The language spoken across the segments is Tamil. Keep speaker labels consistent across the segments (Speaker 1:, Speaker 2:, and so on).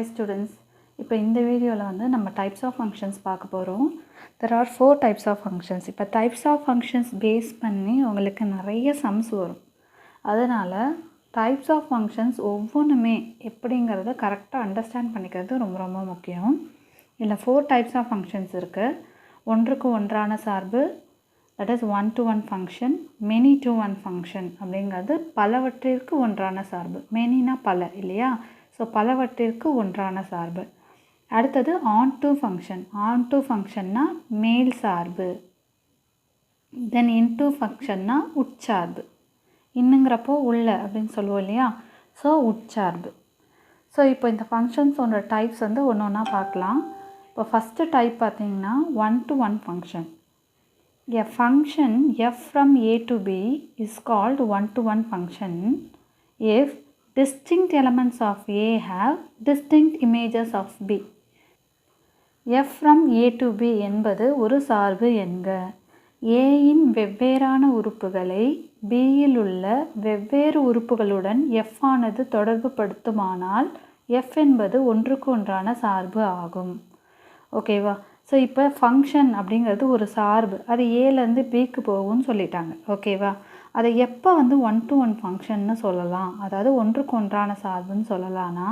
Speaker 1: Hi students, இப்போ இந்த வீடியோவில் வந்து நம்ம types of functions பார்க்க போகிறோம். There are 4 types of functions. இப்போ types of functions பேஸ் பண்ணி உங்களுக்கு நிறைய சம்ஸ் வரும். அதனால் types of functions ஒவ்வொன்றுமே எப்படிங்கிறத கரெக்டாக அண்டர்ஸ்டாண்ட் பண்ணிக்கிறது ரொம்ப ரொம்ப முக்கியம். இல்லை 4 types of functions இருக்குது. ஒன்றுக்கு ஒன்றான சார்பு, that is one to one function, many to one function அப்படிங்கிறது பலவற்றிற்கு ஒன்றான சார்பு. மெனினா பல இல்லையா? ஸோ பலவற்றிற்கு ஒன்றான சார்பு. அடுத்தது on to function. On to ஃபங்க்ஷன்னா மேல் சார்பு. தென் இன் டு ஃபங்க்ஷன்னா உட்சார்பு. இன்னுங்கிறப்போ உள்ள அப்படின்னு சொல்லுவோம் இல்லையா? ஸோ உட்சார்பு. ஸோ இப்போ இந்த ஃபங்க்ஷன்ஸோட டைப்ஸ் வந்து ஒன்று ஒன்றா பார்க்கலாம். இப்போ ஃபஸ்ட்டு டைப் பார்த்திங்கன்னா one to one function. A function f from a to b is called one-to-one function if distinct elements of a have distinct images of b. f from a to b என்பது ஒரு சார்பு என்க. a இன் வெவ்வேறான உறுப்புகளை b இல் உள்ள வெவ்வேறு உறுப்புகளுடன் f ஆனது தொடர்பு படுத்துமானால் f என்பது ஒன்றுக்கு ஒன்றான சார்பு ஆகும். ஓகேவா? ஸோ இப்போ ஃபங்க்ஷன் அப்படிங்கிறது ஒரு சார்பு, அது ஏலேருந்து பிக்கு போகும்னு சொல்லிட்டாங்க. ஓகேவா? அதை எப்போ வந்து ஒன் டு ஒன் ஃபங்க்ஷன்னு சொல்லலாம், அதாவது ஒன்றுக்கு ஒன்றான சார்புன்னு சொல்லலாம்னா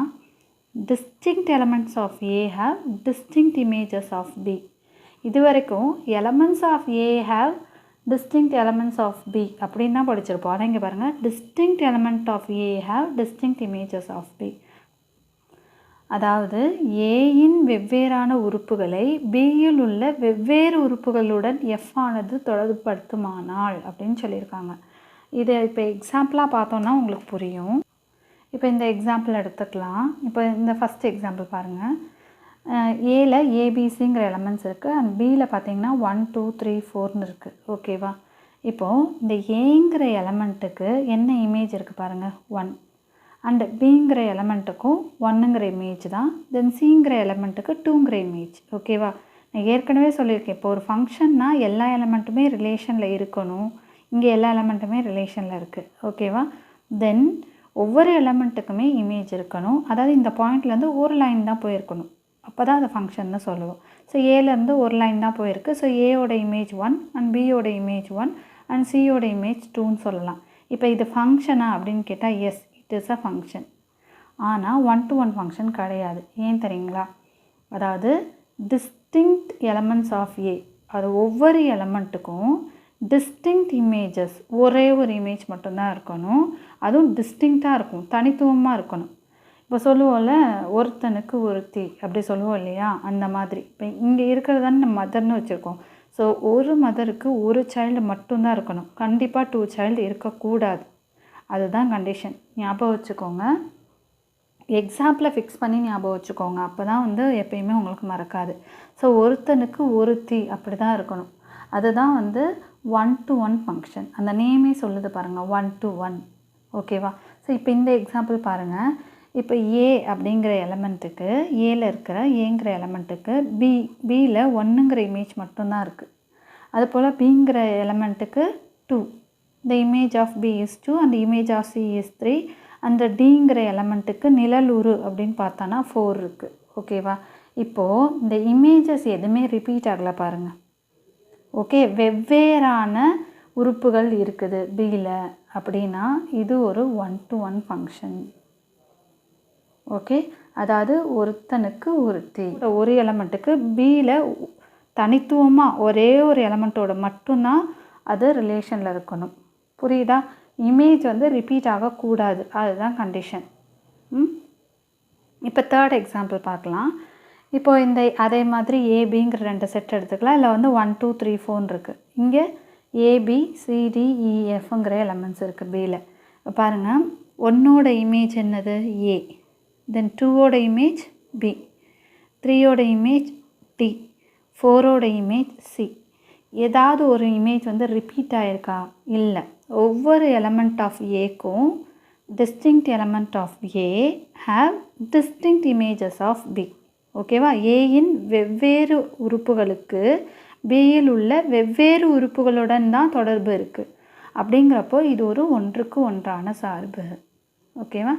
Speaker 1: distinct elements of A have distinct images of B. இது வரைக்கும் elements of A have distinct elements of B அப்படின்னு தான் படிச்சிருப்போம். அதை இங்கே பாருங்கள், distinct element of A have distinct images of B. அதாவது ஏயின் வெவ்வேறான உறுப்புகளை பியில் உள்ள வெவ்வேறு உறுப்புகளுடன் எஃப் ஆனது தொடர்புபடுத்துமானால் அப்படின்னு சொல்லியிருக்காங்க. இதை இப்போ எக்ஸாம்பிளாக பார்த்தோன்னா உங்களுக்கு புரியும். இப்போ இந்த எக்ஸாம்பிள் எடுத்துக்கலாம். இப்போ இந்த ஃபஸ்ட் எக்ஸாம்பிள் பாருங்கள். ஏல ஏபிசிங்கிற எலமெண்ட்ஸ் இருக்குது, அண்ட் பியில் பார்த்தீங்கன்னா 1 2 3 4ன்னு இருக்குது. ஓகேவா? இப்போது இந்த ஏங்கிற எலமெண்ட்டுக்கு என்ன இமேஜ் இருக்குது பாருங்கள், 1. அண்ட் பிங்கிற எலமெண்ட்டுக்கும் 1ங்கிற இமேஜ் தான். தென் சிங்கிற எலமெண்ட்டுக்கு 2ங்கிற இமேஜ். ஓகேவா? நான் ஏற்கனவே சொல்லியிருக்கேன், இப்போ ஒரு ஃபங்க்ஷன்னா எல்லா எலமெண்ட்டுமே ரிலேஷனில் இருக்கணும். இங்கே எல்லா எலமெண்ட்டுமே ரிலேஷனில் இருக்குது. ஓகேவா? தென் ஒவ்வொரு எலமெண்ட்டுக்குமே இமேஜ் இருக்கணும். அதாவது இந்த பாயிண்ட்லேருந்து ஒரு லைன் தான் போயிருக்கணும், அப்போ தான் அதை ஃபங்க்ஷன்னு சொல்லுவோம். ஸோ ஏலேருந்து ஒரு லைன் தான் போயிருக்கு. ஸோ ஏயோட இமேஜ் 1 அண்ட் பியோட இமேஜ் 1 அண்ட் சியோட இமேஜ் 2ன்னு சொல்லலாம். இப்போ இது ஃபங்க்ஷனா அப்படின்னு கேட்டால் yes, it is a function. ஆனால் ஒன் டு ஒன் ஃபங்க்ஷன் கிடையாது. ஏன் தெரியுங்களா? அதாவது டிஸ்டிங்க்ட் எலமெண்ட்ஸ் ஆஃப் ஏ, அது ஒவ்வொரு எலமெண்ட்டுக்கும் டிஸ்டிங்க்ட் இமேஜஸ், ஒரே ஒரு இமேஜ் மட்டும்தான் இருக்கணும். அதுவும் டிஸ்டிங்க்டாக இருக்கும், தனித்துவமாக இருக்கணும். இப்போ சொல்லுவோம்ல, ஒருத்தனுக்கு ஒருத்தி அப்படி சொல்லுவோம் இல்லையா? அந்த மாதிரி இப்போ இங்கே இருக்கிறதான்னு நம்ம மதர்னு வச்சுருக்கோம். ஸோ ஒரு மதருக்கு ஒரு சைல்டு மட்டும்தான் இருக்கணும், கண்டிப்பாக 2 சைல்டு இருக்கக்கூடாது. அதுதான் கண்டிஷன். ஞாபகம் வச்சுக்கோங்க, எக்ஸாம்பிளை ஃபிக்ஸ் பண்ணி ஞாபகம் வச்சுக்கோங்க, அப்போ தான் வந்து எப்பயுமே உங்களுக்கு மறக்காது. ஸோ ஒருத்தனுக்கு ஒருத்தி அப்படி தான் இருக்கணும். அதுதான் வந்து ஒன் டு ஒன் ஃபங்க்ஷன். அந்த நேமே சொல்லுது பாருங்கள், ஒன் டு ஒன். ஓகேவா? ஸோ இப்போ இந்த எக்ஸாம்பிள் பாருங்கள். இப்போ ஏ அப்படிங்கிற எலமெண்ட்டுக்கு, ஏல இருக்கிற ஏங்கிற எலமெண்ட்டுக்கு பியில் 1ங்கிற இமேஜ் மட்டும்தான் இருக்குது. அதுபோல் பிங்கிற எலமெண்ட்டுக்கு 2. The image of B is 2 and the image of C is 3. அந்த டிங்கிற எலமெண்ட்டுக்கு நிழலுரு அப்படின்னு பார்த்தோன்னா 4 இருக்குது. ஓகேவா? இப்போது இந்த இமேஜஸ் எதுவுமே ரிப்பீட் ஆகலை பாருங்கள். ஓகே, வெவ்வேறான உறுப்புகள் இருக்குது பியில் அப்படின்னா இது ஒரு one to one function. Okay, அதாவது ஒருத்தனுக்கு ஒருத்தி, ஒரு எலமெண்ட்டுக்கு பியில் தனித்துவமாக ஒரே ஒரு எலமெண்ட்டோட மட்டும்தான் அது ரிலேஷனில் இருக்கணும். புரியுதா? இமேஜ் வந்து ரிப்பீட் ஆகக்கூடாது, அதுதான் கண்டிஷன். இப்போ தேர்ட் எக்ஸாம்பிள் பார்க்கலாம். இப்போது இந்த அதே மாதிரி ஏபிங்கிற 2 செட் எடுத்துக்கலாம். இல்லை வந்து 1 2 3 4 இருக்குது. இங்கே ஏபி சிடிஇஎஃப்ங்கிற எலமெண்ட்ஸ் இருக்குது பியில். பாருங்கள், 1ஓட இமேஜ் என்னது? ஏ. தென் 2ஓட இமேஜ் பி, 3ஓட இமேஜ் டி, 4ஓட இமேஜ் சி. ஏதாவது ஒரு இமேஜ் வந்து ரிப்பீட் ஆகிருக்கா? இல்லை. ஒவ்வொரு எலமெண்ட் ஆஃப் ஏக்கும் distinct element of A have distinct images of B. ஓகேவா? ஏயின் வெவ்வேறு உறுப்புகளுக்கு பியில் உள்ள வெவ்வேறு உறுப்புகளுடன் தான் தொடர்பு இருக்குது. அப்படிங்கிறப்போ இது ஒரு ஒன்றுக்கு ஒன்றான சார்பு. ஓகேவா?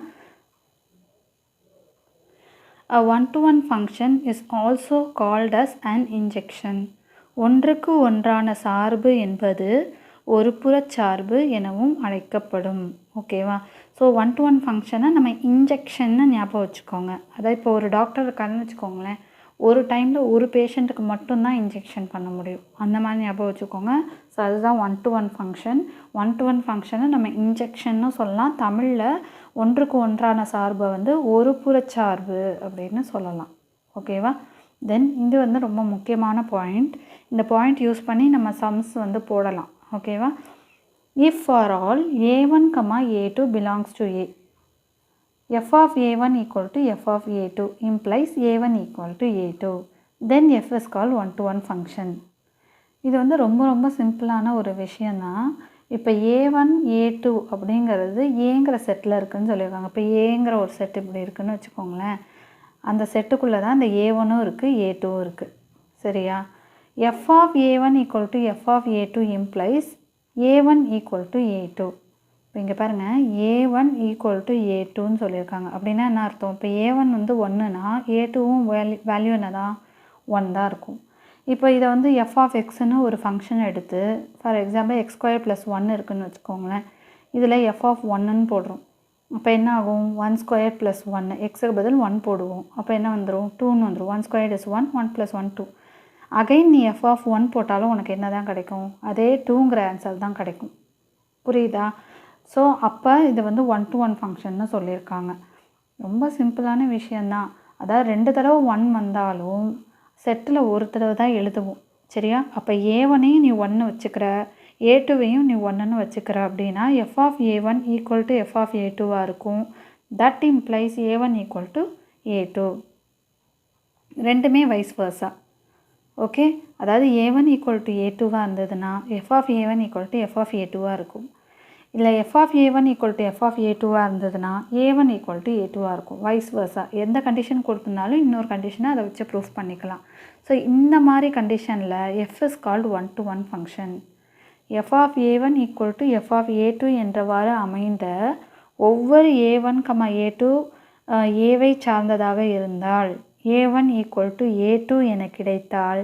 Speaker 1: A one-to-one function is also called as an injection. ஒன்றுக்கு ஒன்றான சார்பு என்பது ஒரு புறச்சார்பு எனவும் அழைக்கப்படும். ஓகேவா? ஸோ ஒன் டு ஒன் ஃபங்க்ஷனை நம்ம இன்ஜெக்ஷன்னு ஞாபகம் வச்சுக்கோங்க. அதாவது இப்போ ஒரு டாக்டர் இருக்காருன்னு வச்சுக்கோங்களேன், ஒரு டைமில் ஒரு பேஷண்ட்டுக்கு மட்டும்தான் இன்ஜெக்ஷன் பண்ண முடியும். அந்த மாதிரி ஞாபகம் வச்சுக்கோங்க. ஸோ அதுதான் one to one function. One to one ஃபங்க்ஷனை நம்ம இன்ஜெக்ஷன்னு சொல்லலாம். தமிழில் ஒன்றுக்கு ஒன்றான சார்பை வந்து ஒரு புறச்சார்பு அப்படின்னு சொல்லலாம். ஓகேவா? தென் இது வந்து ரொம்ப முக்கியமான பாயிண்ட். இந்த பாயிண்ட் யூஸ் பண்ணி நம்ம சம்ஸ் வந்து போடலாம். ஓகேவா? If for all a1, a2 belongs to a, f of a1 equal to f of a2 implies a1 equal to a2. Then f is called one-to-one function. இது வந்து ரொம்ப ரொம்ப சிம்பிளான ஒரு விஷயந்தான். இப்போ a1 a2 அப்படிங்கிறது ஏங்கிற செட்டில் இருக்குதுன்னு சொல்லியிருக்காங்க. இப்போ ஏங்கிற ஒரு செட் இப்படி இருக்குதுன்னு வச்சுக்கோங்களேன். அந்த செட்டுக்குள்ளே தான் இந்த a1ம் இருக்குது a2ம் இருக்குது. சரியா? f of a1 equal to f of a2 implies a1 equal to a2. இப்போ இங்கே பாருங்கள், a1 equal to a2ன்னு சொல்லியிருக்காங்க. அப்படின்னா என்ன அர்த்தம்? இப்போ a1 வந்து 1னா a2வும் வேல்யூ என்ன தான்? 1 தான் இருக்கும். இப்போ இதை வந்து f of xன்னு ஒரு ஃபங்க்ஷன் எடுத்து, ஃபார் எக்ஸாம்பிள் x² + 1 இருக்குதுன்னு வச்சுக்கோங்களேன். இதில் f of 1ன்னு போடுறோம். அப்போ என்ன ஆகும்? 1² + 1, எக்ஸுக்கு பதில் 1 போடுவோம். அப்போ என்ன வந்துடும்? 2ன்னு வந்துடும். 1² is 1, 1 + 1 2. அகைன் நீ f of 1 போட்டாலும் உனக்கு என்ன தான் கிடைக்கும்? அதே 2ங்கிற ஆன்சர் தான் கிடைக்கும். புரியுதா? ஸோ அப்போ இது வந்து ஒன் டு ஒன் ஃபங்க்ஷன்னு சொல்லியிருக்காங்க. ரொம்ப சிம்பிளான விஷயந்தான். அதாவது 2 தடவை 1 வந்தாலும் செட்டில் ஒரு தடவை தான் எழுதுவோம். சரியா? அப்போ a1ஐயும் நீ 1 வச்சுக்கிற, a2வையும் நீ 1ன்னு வச்சுக்கிற அப்படின்னா f of a1 equal to f of a2வாக இருக்கும். That implies a1 equal to a2. ரெண்டுமே வைஸ் வர்ஸா. ஓகே? அதாவது a1 equal to a2வாக இருந்ததுன்னா f of a1 equal to f of a2வாக இருக்கும். இல்லை f of a1 equal to f of a2வாக இருந்ததுன்னா a1 equal to a2வாக இருக்கும். வைஸ் வர்ஸா. எந்த கண்டிஷன் கொடுத்துருந்தாலும் இன்னொரு கண்டிஷனை அதை வச்சு ப்ரூஃப் பண்ணிக்கலாம். ஸோ இந்த மாதிரி கண்டிஷனில் f is called one to one function. f of a1 equal to f of a2 என்றவாறு அமைந்த ஒவ்வொரு a1, a2 aவை சார்ந்ததாக இருந்தால் a1 equal to a2 என கிடைத்தால்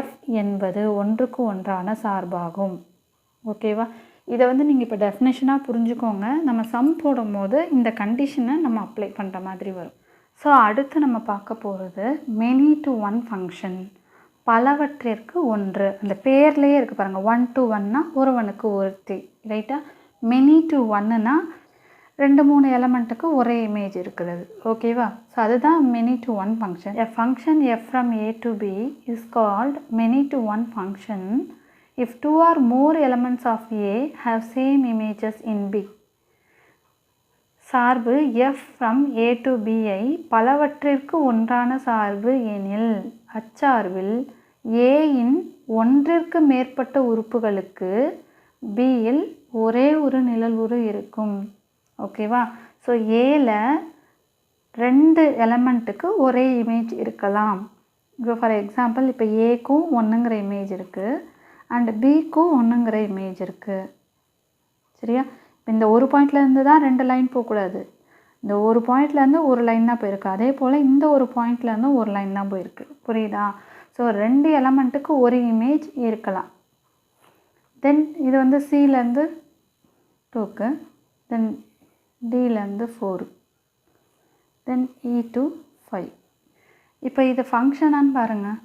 Speaker 1: f என்பது ஒன்றுக்கு ஒன்றான சார்பாகும். ஓகேவா? இதை வந்து நீங்கள் இப்போ டெஃபினேஷனாக புரிஞ்சுக்கோங்க. நம்ம சம் போடும்போது இந்த கண்டிஷனை நம்ம அப்ளை பண்ணுற மாதிரி வரும். ஸோ அடுத்து நம்ம பார்க்க போகிறது மெனி டு ஒன் ஃபங்க்ஷன். பலவற்றிற்கு ஒன்று. அந்த பேர்லேயே இருக்குது பாருங்கள். ஒன் டு ஒன்னா ஒருவனுக்கு ஒருத்தி. ரைட்டா? மெனி டு ஒன்னுனா 2-3 எலமெண்ட்டுக்கு ஒரே இமேஜ் இருக்கிறது. ஓகேவா? ஸோ அதுதான் many to one function. A function f from a to b is called many to one function if 2 or more elements of a have same images in b. சார்பு f from a to b ஐ பலவற்றிற்கு ஒன்றான சார்பு எனில் அச்சார்பில் a இன் ஒன்றிற்கு மேற்பட்ட உறுப்புகளுக்கு b இல் ஒரே ஒரு நிழலுரு இருக்கும். ஓகேவா? ஸோ ஏல 2 எலமெண்ட்டுக்கு ஒரே இமேஜ் இருக்கலாம். இப்போ ஃபார் எக்ஸாம்பிள் இப்போ ஏக்கும் 1ங்கிற இமேஜ் இருக்குது அண்ட் பிக்கும் 1ங்கிற இமேஜ் இருக்குது. சரியா? இப்போ இந்த ஒரு பாயிண்ட்லேருந்து தான் 2 லைன் போகக்கூடாது. இந்த ஒரு பாயிண்ட்லேருந்து ஒரு லைன் தான் போயிருக்கு. அதே போல் இந்த ஒரு பாயிண்ட்லேருந்து ஒரு லைன் தான் போயிருக்கு. புரியுதா? ஸோ 2 எலமெண்ட்டுக்கு ஒரு இமேஜ் இருக்கலாம். தென் இது வந்து சிலேருந்து 2க்கு, தென் டிலேருந்து 4, தென் இ டு 5. இப்போ இது ஃபங்க்ஷனான்னு பாருங்கள்.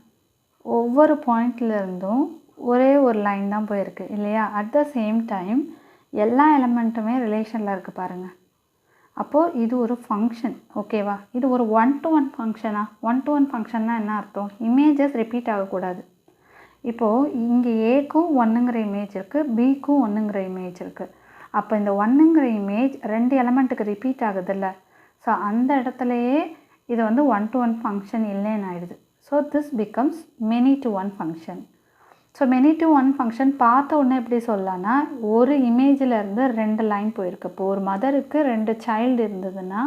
Speaker 1: ஒவ்வொரு பாயிண்ட்லேருந்தும் ஒரே ஒரு லைன் தான் போயிருக்கு இல்லையா? அட் த சேம் டைம் எல்லா எலமெண்ட்டுமே ரிலேஷனில் இருக்குது பாருங்கள். அப்போது இது ஒரு ஃபங்க்ஷன். ஓகேவா? இது ஒரு ஒன் டு ஒன் ஃபங்க்ஷனா? ஒன் டு ஒன் ஃபங்க்ஷன்னா என்ன அர்த்தம்? இமேஜஸ் ரிப்பீட் ஆகக்கூடாது. இப்போது இங்கே ஏக்கும் 1ங்கிற இமேஜ் இருக்குது, பிக்கும் 1ங்கிற இமேஜ் இருக்குது. அப்போ இந்த 1ங்கிற இமேஜ் 2 எலமெண்ட்டுக்கு ரிப்பீட் ஆகுதில்ல? ஸோ அந்த இடத்துலையே இது வந்து ஒன் டு ஒன் ஃபங்க்ஷன் இல்லைன்னு ஆயிடுது. So this becomes many to one function. So many to one function பார்த்த உடனே எப்படி சொல்லலாம்னா, ஒரு இமேஜிலேருந்து 2 லைன் போயிருக்கு. இப்போ ஒரு மதருக்கு 2 சைல்டு இருந்ததுன்னா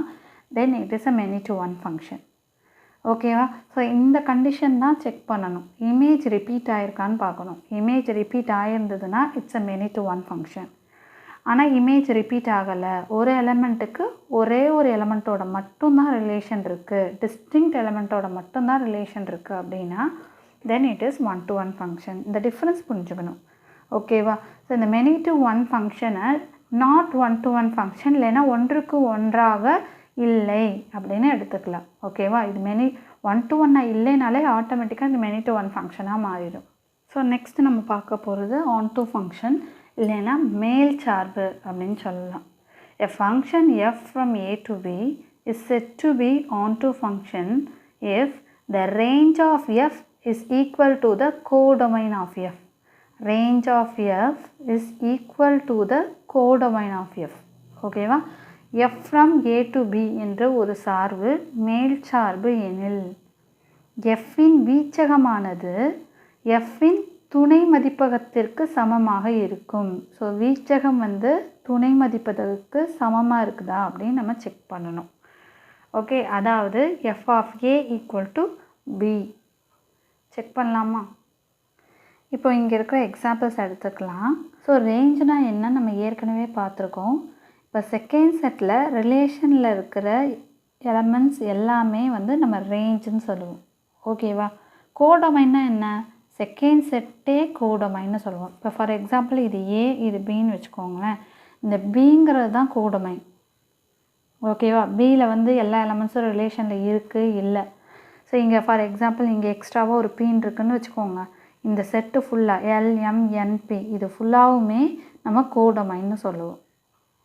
Speaker 1: then it is a many to one function. ஓகேவா? ஸோ இந்த கண்டிஷன் தான் செக் பண்ணணும். இமேஜ் ரிப்பீட் ஆகிருக்கான்னு பார்க்கணும். இமேஜ் ரிப்பீட் ஆகிருந்ததுன்னா it's a many to one function. ஆனால் இமேஜ் ரிப்பீட் ஆகலை, ஒரு எலமெண்ட்டுக்கு ஒரே ஒரு எலமெண்ட்டோட மட்டும்தான் ரிலேஷன் இருக்குது, டிஸ்டிங்க்ட் எலமெண்ட்டோட மட்டும்தான் ரிலேஷன் இருக்குது அப்படின்னா தென் it is one to one function. இந்த டிஃப்ரென்ஸ் புரிஞ்சுக்கணும். ஓகேவா? ஸோ இந்த மெனி டு ஒன் ஃபங்க்ஷனை not one to one function இல்லைன்னா ஒன்றுக்கு ஒன்றாக இல்லை அப்படின்னு எடுத்துக்கலாம். ஓகேவா? இது மெனி ஒன் டு ஒன்னாக இல்லைனாலே ஆட்டோமேட்டிக்காக இது மெனி டு ஒன் ஃபங்க்ஷனாக மாறிடும். ஸோ நெக்ஸ்ட் நம்ம பார்க்க போகிறது ஆன் டு ஃபங்க்ஷன் இல்லைன்னா மேல் சார்பு அப்படின்னு சொல்லலாம். A function f from a to b is said to be onto function if the range of f is equal to the codomain of f. Range of f is equal to the codomain of f. ஓகேவா? f from a to b என்ற ஒரு சார்பு மேல் சார்பு எனில் f இன் வீச்சகமானது f இன் துணை மதிப்பகத்திற்கு சமமாக இருக்கும். ஸோ வீச்சகம் துணை மதிப்பகத்துக்கு சமமாக இருக்குதா அப்படின்னு நம்ம செக் பண்ணணும். ஓகே, அதாவது F of A equal to B check பண்ணலாமா? இப்போ இங்கே இருக்கிற எக்ஸாம்பிள்ஸ் எடுத்துக்கலாம். ஸோ ரேஞ்சுனா என்ன நம்ம ஏற்கனவே பார்த்துருக்கோம். இப்போ செகண்ட் செட்டில் ரிலேஷனில் இருக்கிற எலமெண்ட்ஸ் எல்லாமே நம்ம ரேஞ்சுன்னு சொல்லுவோம். ஓகேவா? கோடமைன்னா என்ன? செகண்ட் செட்டே கோடமைன்னு சொல்லுவோம். இப்போ ஃபார் எக்ஸாம்பிள் இது ஏ இது பின்னு வச்சுக்கோங்களேன். இந்த பிங்கிறது தான் கோடமைன். ஓகேவா? பியில் எல்லா எலமெண்ட்ஸும் ரிலேஷனில் இருக்குது இல்லை. ஸோ இங்கே ஃபார் எக்ஸாம்பிள் இங்கே எக்ஸ்ட்ராவாக ஒரு பின்னு இருக்குதுன்னு வச்சுக்கோங்க. இந்த செட்டு ஃபுல்லாக எல்எம்என்பி இது ஃபுல்லாகவுமே நம்ம கோடமைன்னு சொல்லுவோம்.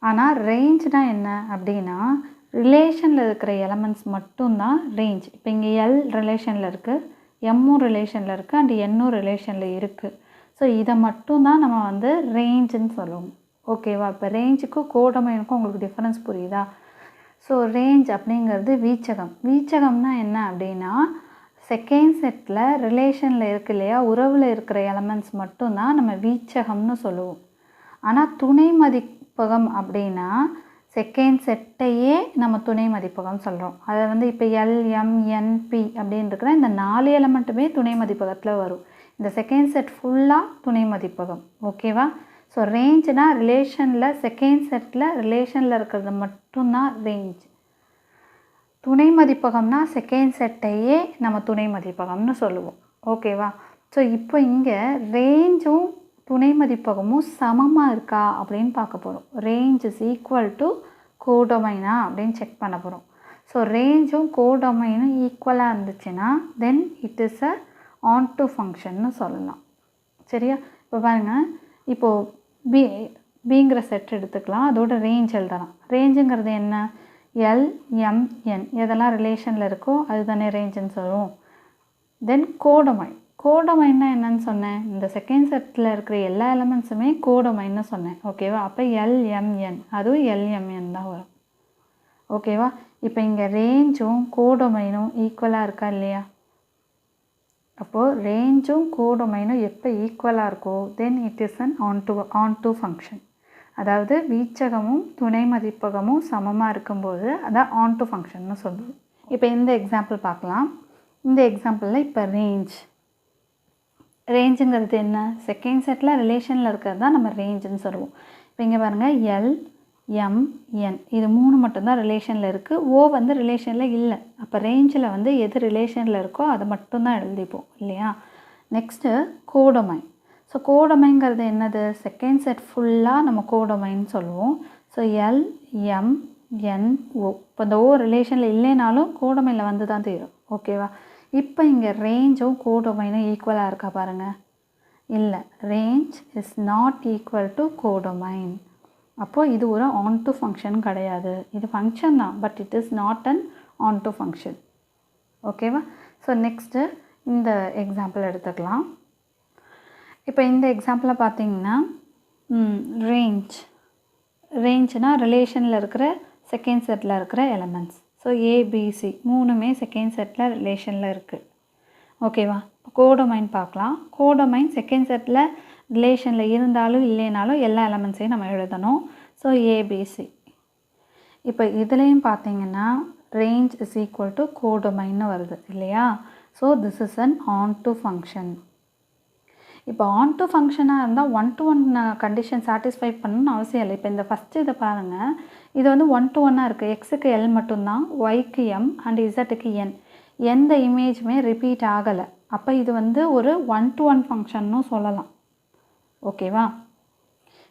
Speaker 1: ஆனால் ரேஞ்ச்னா என்ன அப்படின்னா ரிலேஷனில் இருக்கிற எலமெண்ட்ஸ் மட்டும்தான் ரேஞ்ச். இப்போ இங்கே எல் ரிலேஷனில் இருக்குது, எம்மும் ரிலேஷனில் இருக்குது, அண்ட் என்னும் ரிலேஷனில் இருக்குது. ஸோ இதை மட்டும்தான் நம்ம ரேஞ்சுன்னு சொல்லுவோம். ஓகேவா? இப்போ ரேஞ்சுக்கும் கோடமைனுக்கும் உங்களுக்கு டிஃப்ரென்ஸ் புரியுதா? ஸோ ரேஞ்ச் அப்படிங்கிறது வீச்சகம். வீச்சகம்னா என்ன அப்படின்னா செகண்ட் செட்டில் ரிலேஷனில் இருக்கு இல்லையா, உறவில் இருக்கிற எலமெண்ட்ஸ் மட்டும்தான் நம்ம வீச்சகம்னு சொல்லுவோம். ஆனால் துணை மதிப்பகம் அப்படின்னா செகண்ட் செட்டையே நம்ம துணை மதிப்பகம் சொல்கிறோம். அதை இப்போ எல்எம்என்பி அப்படின்னு இருக்கிற இந்த 4 எலமெண்ட்டுமே துணை மதிப்பகத்தில் வரும். இந்த செகண்ட் செட் ஃபுல்லாக துணை மதிப்பகம். ஓகேவா? ஸோ ரேஞ்சுனா ரிலேஷனில் செகண்ட் செட்டில் ரிலேஷனில் இருக்கிறது மட்டும்தான் ரேஞ்ச். துணை மதிப்பகம்னா செகண்ட் செட்டையே நம்ம துணை மதிப்பகம்னு சொல்லுவோம். ஓகேவா? ஸோ இப்போ இங்கே ரேஞ்சும் துணை மதிப்பகமும் சமமாக இருக்கா அப்படின்னு பார்க்க போகிறோம். ரேஞ்ச் இஸ் ஈக்குவல் டு கோடொமைனா அப்படின்னு செக் பண்ண போகிறோம். ஸோ ரேஞ்சும் கோடொமைனும் ஈக்குவலாக இருந்துச்சுன்னா தென் it is a on to ஃபங்க்ஷன்னு சொல்லலாம். சரியா? இப்போ பாருங்கள், இப்போது பிங்கிற செட் எடுத்துக்கலாம், அதோட ரேஞ்ச் எழுதலாம். ரேஞ்சுங்கிறது என்ன? எல்எம்என் எதெல்லாம் ரிலேஷனில் இருக்கோ அதுதானே ரேஞ்சுன்னு சொல்லுவோம். தென் கோடொமைன். கோடொமைன்னா என்னன்னு சொன்னேன்? இந்த செகண்ட் செட்டில் இருக்கிற எல்லா எலமெண்ட்ஸுமே கோடொமைன்னு சொன்னேன். ஓகேவா? அப்போ எல்எம்என் அதுவும் எல்எம்என் தான் வரும். ஓகேவா? இப்போ இங்கே ரேஞ்சும் கோடொமைனும் ஈக்குவலாக இருக்கா இல்லையா? அப்போது ரேஞ்சும் கோடொமைனும் எப்போ ஈக்குவலாக இருக்கோ தென் it is an onto function. அதாவது வீச்சகமும் துணை மதிப்பகமும் சமமாக இருக்கும்போது அதான் ஆன் டு ஃபங்க்ஷன்னு சொல்லுவோம். இப்போ இந்த எக்ஸாம்பிள் பார்க்கலாம். இந்த எக்ஸாம்பிளில் இப்போ ரேஞ்சுங்கிறது என்ன? செகண்ட் செட்டில் ரிலேஷனில் இருக்கிறது தான் நம்ம ரேஞ்சுன்னு சொல்லுவோம். இப்போ இங்கே பாருங்கள், எல்எம்என் இது 3 மட்டும்தான் ரிலேஷனில் இருக்குது. ஓ ரிலேஷனில் இல்லை. அப்போ ரேஞ்சில் எது ரிலேஷனில் இருக்கோ அதை மட்டும்தான் எழுதிப்போம் இல்லையா? Next codomain. ஸோ கோடொமைன்கிறது என்னது? செகண்ட் செட் ஃபுல்லாக நம்ம கோடொமைன்னு சொல்லுவோம். ஸோ எல்எம்என்ஓ இப்போ இந்த ஓ ரிலேஷனில் இல்லைனாலும் கோடொமைனில் தான் தீரும். ஓகேவா? இப்போ இங்கே ரேஞ்சும் கோடொமைனும் ஈக்குவலாக இருக்கா பாருங்கள். இல்லை, range is not equal to codomain. அப்போது இது ஒரு ஆன் டு ஃபங்க்ஷன் கிடையாது. இது ஃபங்க்ஷன் தான், but it is not an onto function. ஓகேவா? ஸோ நெக்ஸ்ட்டு இந்த எக்ஸாம்பிள் எடுத்துக்கலாம். இப்போ இந்த எக்ஸாம்பிளில் பார்த்தீங்கன்னா ரேஞ்ச்னால் ரிலேஷனில் இருக்கிற செகண்ட் செட்டில் இருக்கிற எலமெண்ட்ஸ். ஸோ ஏபிசி 3மே செகண்ட் செட்டில் ரிலேஷனில் இருக்குது. ஓகேவா? கோடொமைன் பார்க்கலாம். கோடொமைன் செகண்ட் செட்டில் ரிலேஷனில் இருந்தாலும் இல்லைனாலும் எல்லா எலமெண்ட்ஸையும் நம்ம எழுதணும். So ABC. இப்போ இதுலேயும் பார்த்தீங்கன்னா ரேஞ்ச் இஸ் ஈக்குவல் டு கோடொமைன்னு வருது இல்லையா? So this is an onto function. இப்போ ஆன் டு ஃபங்க்ஷனாக இருந்தால் 1 to 1 கண்டிஷன் சாட்டிஸ்ஃபை பண்ணணும்னு அவசியம் இல்லை. இப்போ இந்த ஃபஸ்ட்டு இதை பாருங்கள், இது வந்து 1 to 1 இருக்குது. எக்ஸுக்கு எல் மட்டும்தான், ஒய்க்கு எம் அண்ட் இசட்டுக்கு என். எந்த இமேஜுமே ரிப்பீட் ஆகலை. அப்போ இது வந்து ஒரு 1 to 1 ஃபங்க்ஷன்னு சொல்லலாம். ஓகேவா?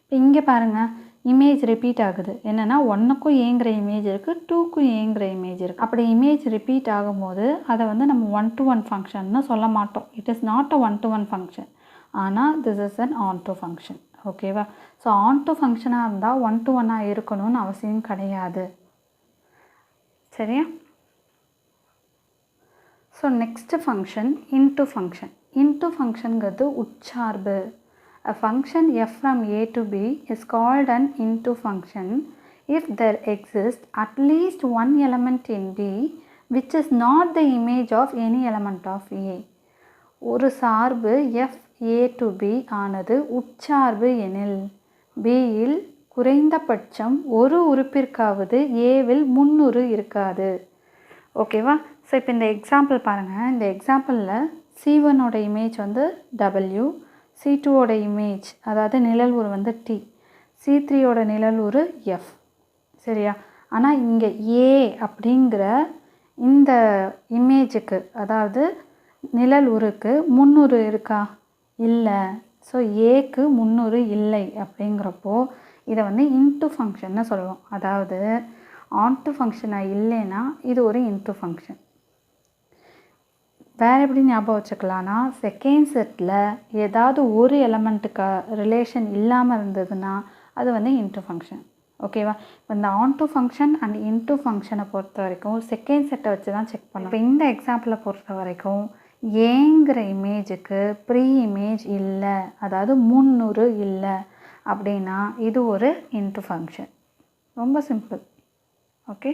Speaker 1: இப்போ இங்கே பாருங்கள், இமேஜ் ரிப்பீட் ஆகுது. என்னென்னா 1க்கும் ஏங்குற இமேஜ் இருக்குது, 2க்கும் ஏங்குற இமேஜ் இருக்குது. அப்படி இமேஜ் ரிப்பீட் ஆகும்போது அதை வந்து நம்ம 1 to 1 ஃபங்க்ஷன்னு சொல்ல மாட்டோம். It is not a 1 to 1 function. ஆனால் this is an onto function. ஓகேவா? ஸோ ஆன் டு ஃபங்க்ஷனாக இருந்தால் 1 to 1 இருக்கணும்னு அவசியம் கிடையாது. சரியா? So next function into function. Into ஃபங்க்ஷனுங்கிறது உட்சார்பு. A function f from a to b is called an into function if there exists at least one element in b which is not the image of any element of a. ஒரு சார்பு f a to b ஆனது உட்சார்பு எனில் bயில் குறைந்தபட்சம் ஒரு உறுப்பிற்காவது aவில் முன்னுறு இருக்காது. ஓகேவா? ஸோ இப்போ இந்த எக்ஸாம்பிள் பாருங்கள். இந்த எக்ஸாம்பிளில் c1ஓட இமேஜ் வந்து w, c2ஓட இமேஜ் அதாவது நிழல் உரு வந்து t, c3ஓட நிழல் உரு f. சரியா? ஆனால் இங்கே a அப்படிங்கிற இந்த இமேஜுக்கு அதாவது நிழல் உருக்கு முன்னுரு இருக்கா? இல்லை. ஸோ ஏக்கு முன்னுரு இல்லை. அப்படிங்கிறப்போ இதை வந்து இன்ட்டு ஃபங்க்ஷன்னு சொல்லுவோம். அதாவது ஆன்ட்டு ஃபங்க்ஷனாக இல்லைன்னா இது ஒரு இன்ட்டு ஃபங்க்ஷன். வேறு எப்படி ஞாபகம் வச்சுக்கலான்னா, செகண்ட் செட்டில் ஏதாவது ஒரு எலமெண்ட்டுக்கு ரிலேஷன் இல்லாமல் இருந்ததுன்னா அது வந்து இன்ட்டு ஃபங்க்ஷன். ஓகேவா? இப்போ இந்த on to function and into ஃபங்க்ஷனை பொறுத்த வரைக்கும் செகண்ட் செட்டை வச்சு தான் செக் பண்ணணும். இப்போ இந்த எக்ஸாம்பிளை பொறுத்த வரைக்கும் ஏங்கிற இமேஜுக்கு ப்ரீ இமேஜ் இல்லை, அதாவது முன்னுரு இல்லை அப்படின்னா இது ஒரு இன்ட்டு ஃபங்க்ஷன். ரொம்ப சிம்பிள். ஓகே.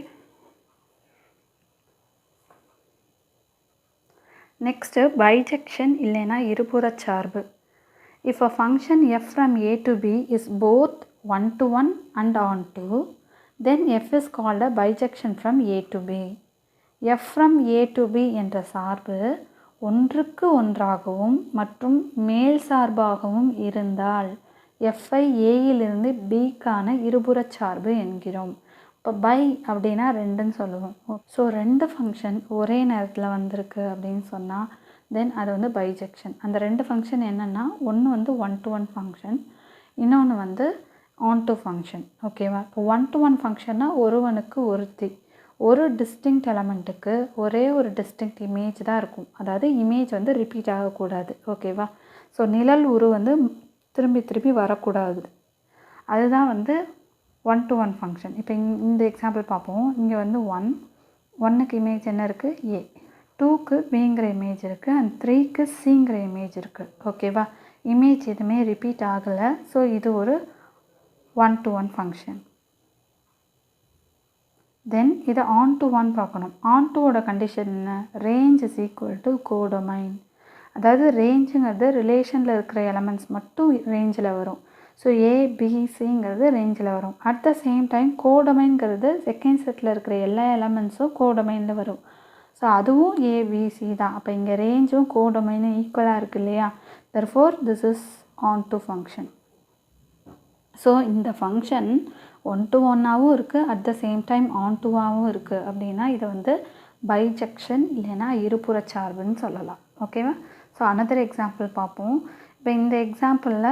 Speaker 1: நெக்ஸ்ட்டு பைஜெக்ஷன் இல்லைன்னா இருபுறச்சார்பு. If a function f from a to b is both 1 to 1 and on to, then f is called a bijection from a to b. f from a to b என்ற சார்பு ஒன்றுக்கு ஒன்றாகவும் மற்றும் மேல் சார்பாகவும் இருந்தால் f-ஐ a-இலிருந்து b-க்கான இருபுறச்சார்பு என்கிறோம். இப்போ பை அப்படின்னா ரெண்டுன்னு சொல்லுவோம். ஸோ ரெண்டு ஃபங்க்ஷன் ஒரே நேரத்தில் வந்திருக்கு அப்படின்னு சொன்னால் தென் அது வந்து பைஜெக்ஷன். அந்த ரெண்டு ஃபங்க்ஷன் என்னென்னா, ஒன்று வந்து 1 to 1 ஃபங்க்ஷன், இன்னொன்று வந்து ஆன் டு ஃபங்க்ஷன். ஓகேவா? இப்போ 1 to 1 ஃபங்க்ஷன்னா ஒருவனுக்கு ஒருத்தி, ஒரு டிஸ்டிங்க்ட் எலமெண்ட்டுக்கு ஒரே ஒரு டிஸ்டிங்க்ட் இமேஜ் தான் இருக்கும். அதாவது இமேஜ் வந்து ரிப்பீட் ஆகக்கூடாது. ஓகேவா? ஸோ நிழல் உரு வந்து திரும்பி திரும்பி வரக்கூடாது. அதுதான் வந்து 1 to 1 ஃபங்க்ஷன். இப்போ இந்த எக்ஸாம்பிள் பார்ப்போம். இங்கே வந்து 1க்கு இமேஜ் என்ன இருக்குது? ஏ, 2க்கு பிங்கிற இமேஜ் இருக்குது அண்ட் 3க்கு சிங்கிற இமேஜ் இருக்குது. ஓகேவா? இமேஜ் எதுவுமே ரிப்பீட் ஆகலை. ஸோ இது ஒரு 1 to 1 ஃபங்க்ஷன். தென் இதை ஆன் டு 1 பார்க்கணும். ஆன் டுவோட கண்டிஷன் என்ன? Range is equal to codomain. அதாவது ரேஞ்சுங்கிறது ரிலேஷனில் இருக்கிற எலமெண்ட்ஸ் மட்டும் ரேஞ்சில் வரும். ஸோ ஏபிசிங்கிறது ரேஞ்சில் வரும். அட் த சேம் டைம் கோடொமைன்கிறது செகண்ட் செட்டில் இருக்கிற எல்லா எலமெண்ட்ஸும் கோடொமைனில் வரும். ஸோ அதுவும் ஏபிசி தான். அப்போ இங்கே ரேஞ்சும் கோடொமைனும் ஈக்குவலாக இருக்குது இல்லையா? Therefore this is onto function. So இந்த ஃபங்க்ஷன் 1 to 1ஆகவும் இருக்குது, அட் த சேம் டைம் ஆன் டுவாகவும் இருக்குது. அப்படின்னா இதை வந்து பைஜெக்ஷன் இல்லைன்னா இருபுறச்சார்புன்னு சொல்லலாம். ஓகேவா? ஸோ அனதர் எக்ஸாம்பிள் பார்ப்போம். இப்போ இந்த எக்ஸாம்பிளில்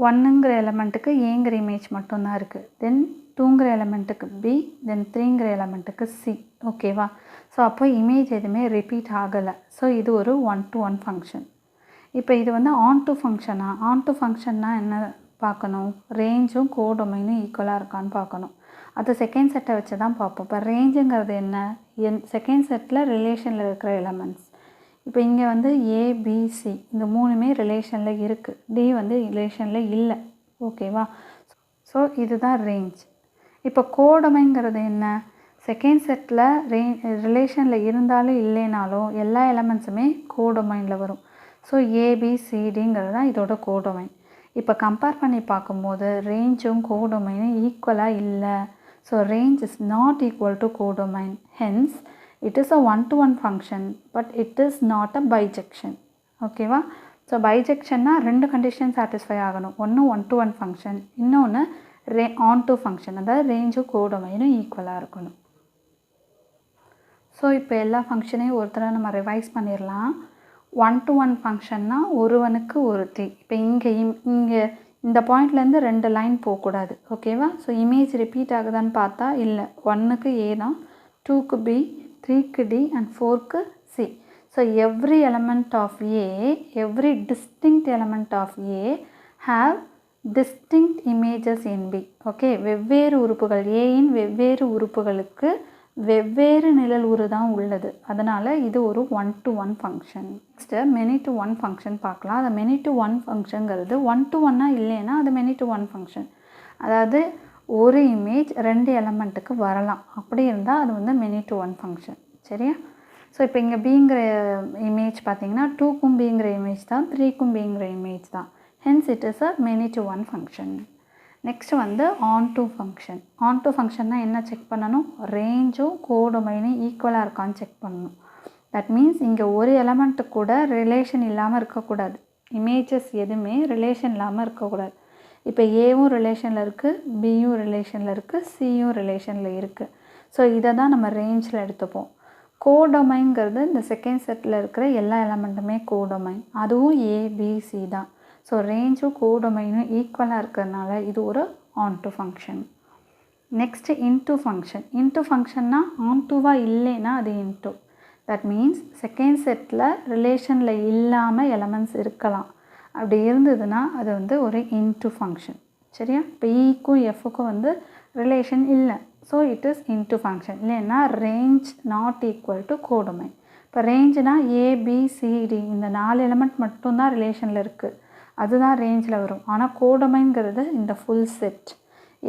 Speaker 1: 1ங்கிற எலமெண்ட்டுக்கு ஏங்கிற இமேஜ் மட்டும்தான் இருக்குது. தென் 2ங்கிற எலமெண்ட்டுக்கு பி, தென் 3ங்கிற எலமெண்ட்டுக்கு சி. ஓகேவா? ஸோ அப்போ இமேஜ் எதுவுமே ரிப்பீட் ஆகலை. ஸோ இது ஒரு 1 to 1 ஃபங்க்ஷன். இப்போ இது வந்து ஆன் டு ஃபங்க்ஷனா? ஆன் டு ஃபங்க்ஷன்னா என்ன பார்க்கணும்? ரேஞ்சும் கோடொமைனும் ஈக்குவலாக இருக்கான்னு பார்க்கணும். அது செகண்ட் செட்டை வச்சு தான் பார்ப்போம். இப்போ ரேஞ்சுங்கிறது என்ன? செகண்ட் செட்டில் ரிலேஷனில் இருக்கிற எலமெண்ட்ஸ். இப்போ இங்கே வந்து ஏபிசி இந்த மூணுமே ரிலேஷனில் இருக்குது, டி வந்து ரிலேஷனில் இல்லை. ஓகேவா? ஸோ இதுதான் ரேஞ்ச். இப்போ கோடொமைன்கிறது என்ன? செகண்ட் செட்டில் ரிலேஷனில் இருந்தாலும் இல்லைனாலும் எல்லா எலமெண்ட்ஸுமே கோடொமைனில் வரும். ஸோ ஏபிசிடிங்கிறது தான் இதோட கோடொமைன். இப்போ கம்பேர் பண்ணி பார்க்கும்போது ரேஞ்சும் கோடொமைனும் ஈக்குவலாக இல்லை. So range is not equal to codomain. Hence it is a 1 to 1 function but it is not a bijection. ஓகேவா? ஸோ பைஜெக்ஷன்னா 2 கண்டிஷன் சாட்டிஸ்ஃபை ஆகணும். ஒன்று 1-to-1 ஃபங்க்ஷன், இன்னொன்று on-to ஃபங்க்ஷன், அதாவது ரேஞ்சும் கோடொமைனும் ஈக்குவலாக இருக்கணும். ஸோ இப்போ எல்லா ஃபங்க்ஷனையும் ஒரு தடவை நம்ம ரிவைஸ் பண்ணிடலாம். 1-to-1 ஃபங்க்ஷன்னா ஒருவனுக்கு ஒருத்தி. இப்போ இங்கே இந்த பாயிண்ட்லேருந்து 2 லைன் போகக்கூடாது, ஓகேவா? ஸோ இமேஜ் ரிப்பீட் ஆகுதான்னு பார்த்தா இல்லை. 1க்கு A தான், 2க்கு B, 3க்கு D அண்ட் 4க்கு C. So every element of A, every distinct element of A have distinct images in B. Okay, வெவ்வேறு உறுப்புகள் ஏயின் வெவ்வேறு உறுப்புகளுக்கு வெவ்வேறு நிழல் உரு தான் உள்ளது. அதனால் இது ஒரு 1-to-1 function. Next many-to-1 function பார்க்கலாம். அது many-to-1 ஃபங்க்ஷனுங்கிறது 1-to-1 இல்லைன்னா அது many-to-1 ஃபங்க்ஷன். அதாவது ஒரு இமேஜ் 2 எலமெண்ட்டுக்கு வரலாம். அப்படி இருந்தால் அது வந்து many-to-1 ஃபங்க்ஷன். சரியா? ஸோ இப்போ இங்கே பிங்கிற இமேஜ் பார்த்தீங்கன்னா 2க்கும் பிங்கிற இமேஜ் தான், 3க்கும் பிங்கிற இமேஜ் தான். Hence it is a many-to-1 function. Next வந்து on-to ஃபங்க்ஷன். on-to ஃபங்க்ஷன்னா என்ன செக் பண்ணணும்? ரேஞ்சும் கோடொமைனும் ஈக்குவலாக இருக்கான்னு செக் பண்ணணும். தட் மீன்ஸ் இங்கே ஒரு எலமெண்ட்டு கூட ரிலேஷன் இல்லாமல் இருக்கக்கூடாது. இமேஜஸ் எதுவுமே ரிலேஷன் இல்லாமல் இருக்கக்கூடாது. இப்போ ஏவும் ரிலேஷனில் இருக்குது, பியும் ரிலேஷனில் இருக்குது, சியும் ரிலேஷனில் இருக்குது. ஸோ இதை தான் நம்ம ரேஞ்சில் எடுத்துப்போம். கோடொமைன்கிறது இந்த செகண்ட் செட்டில் இருக்கிற எல்லா எலமெண்ட்டுமே கோடொமைன், அதுவும் ஏபிசி தான். ஸோ ரேஞ்சும் கோடொமைனும் ஈக்குவலாக இருக்கிறதுனால இது ஒரு on-to function. Next into function. into ஃபங்க்ஷன்னா on-to-வாக இல்லைன்னா அது into. தட் மீன்ஸ் செகண்ட் செட்டில் ரிலேஷனில் இல்லாமல் எலமெண்ட்ஸ் இருக்கலாம். அப்படி இருந்ததுன்னா அது வந்து ஒரு into ஃபங்க்ஷன். சரியா? இப்போ ஈக்கும் எஃப்க்கும் வந்து ரிலேஷன் இல்லை. So it is into function. இல்லைன்னா range not equal to codomain. இப்போ ரேஞ்சுனா ஏபிசிடி இந்த 4 எலமெண்ட் மட்டும்தான் ரிலேஷனில் இருக்குது, அதுதான் ரேஞ்சில் வரும். ஆனால் கோடொமைன்கிறது இந்த ஃபுல் செட்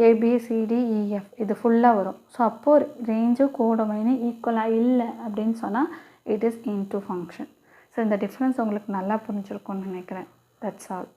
Speaker 1: ABCDEF இது ஃபுல்லாக வரும். ஸோ அப்போது ரேஞ்சும் கோடொமைனும் ஈக்குவலாக இல்லை அப்படின்னு சொன்னால் it is into function. So இந்த டிஃப்ரென்ஸ் உங்களுக்கு நல்லா புரிஞ்சிருக்கும்னு நினைக்கிறேன். That's all.